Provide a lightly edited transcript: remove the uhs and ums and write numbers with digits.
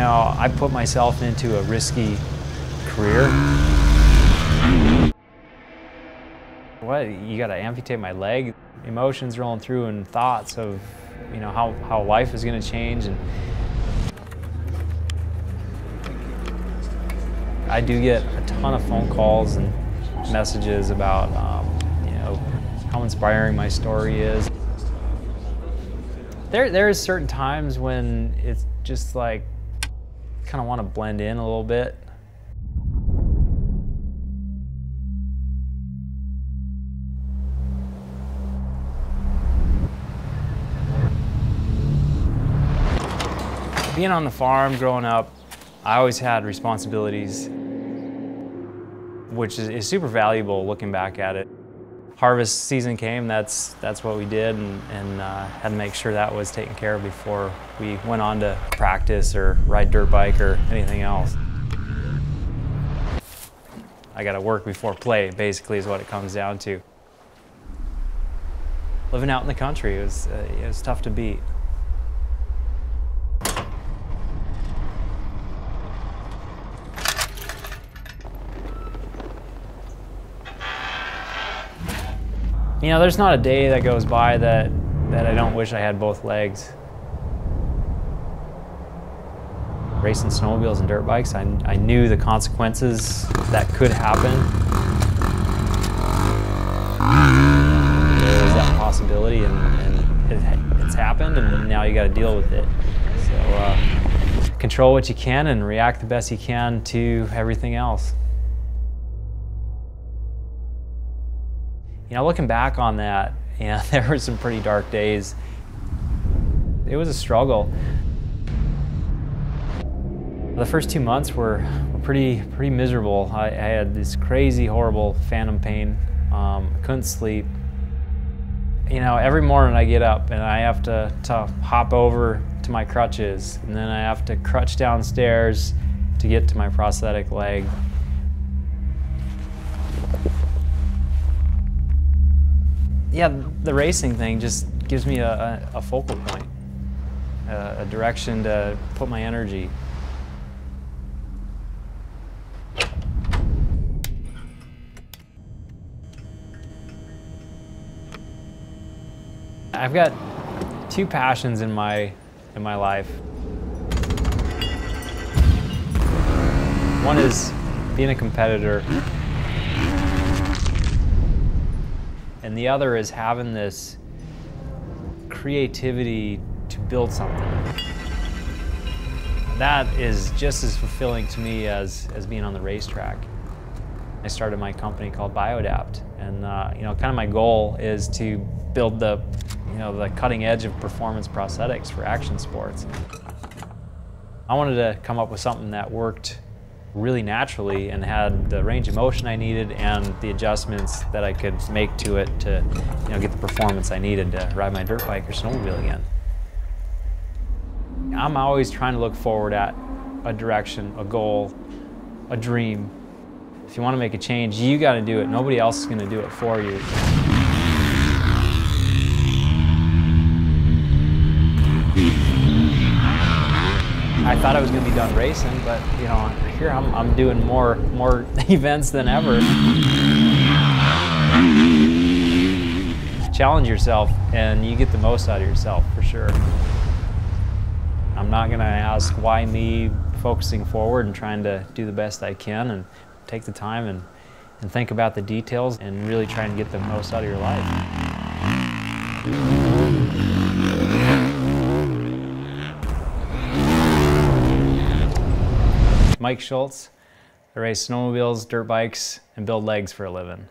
know, I put myself into a risky career. What, you gotta amputate my leg? Emotions rolling through and thoughts of, you know, how life is gonna change. And I do get a ton of phone calls and messages about, you know, how inspiring my story is. There's certain times when it's just like, kind of want to blend in a little bit. Being on the farm growing up, I always had responsibilities, which is super valuable looking back at it. Harvest season came, that's what we did, and had to make sure that was taken care of before we went on to practice or ride dirt bike or anything else. I got to work before play, basically, is what it comes down to. Living out in the country, it was tough to beat. You know, there's not a day that goes by that I don't wish I had both legs. Racing snowmobiles and dirt bikes, I knew the consequences that could happen. There was that possibility, and it's happened, and now you got to deal with it. So control what you can and react the best you can to everything else. You know, looking back on that, you know, there were some pretty dark days. It was a struggle. The first 2 months were pretty miserable. I had this crazy, horrible phantom pain. Couldn't sleep. You know, every morning I get up and I have to hop over to my crutches, and then I have to crutch downstairs to get to my prosthetic leg. Yeah, the racing thing just gives me a focal point, a direction to put my energy. I've got two passions in my life. One is being a competitor, and the other is having this creativity to build something. That is just as fulfilling to me as being on the racetrack. I started my company called Bioadapt, and you know, kind of my goal is to build the cutting edge of performance prosthetics for action sports. I wanted to come up with something that worked really naturally and had the range of motion I needed and the adjustments that I could make to it to, you know, get the performance I needed to ride my dirt bike or snowmobile again. I'm always trying to look forward at a direction, a goal, a dream. If you want to make a change, you got to do it. Nobody else is going to do it for you. I thought I was going to be done racing, but you know, here I'm doing more events than ever. Challenge yourself, and you get the most out of yourself for sure. I'm not going to ask why me, focusing forward and trying to do the best I can, and take the time and think about the details and really try and get the most out of your life. Mike Schultz. I race snowmobiles, dirt bikes, and build legs for a living.